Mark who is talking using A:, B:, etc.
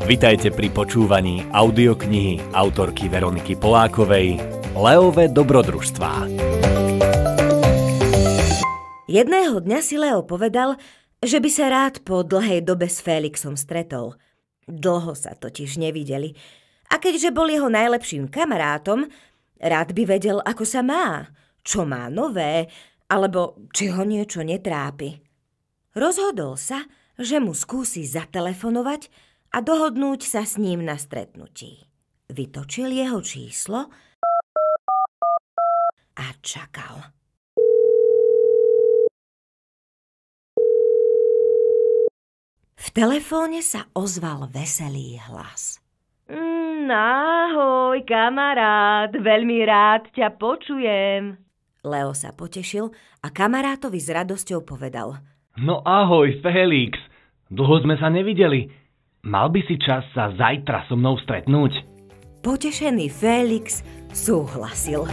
A: Vitajte pri počúvaní audioknihy autorky Veroniky Polákovej Leové dobrodružstvá.
B: Jedného dňa si Leo povedal, že by sa rád po dlhej dobe s Félixom stretol. Dlho sa totiž nevideli. A keďže bol jeho najlepším kamarátom, rád by vedel, ako sa má, čo má nové, alebo či ho niečo netrápi. Rozhodol sa, že mu skúsi zatelefonovať a dohodnúť sa s ním na stretnutí. Vytočil jeho číslo a čakal. V telefóne sa ozval veselý hlas. Ahoj, kamarát, veľmi rád ťa počujem. Leo sa potešil a kamarátovi s radosťou povedal.
C: No ahoj, Félix, dlho sme sa nevideli. Mal by si čas sa zajtra so mnou stretnúť?
B: Potešený Félix súhlasil.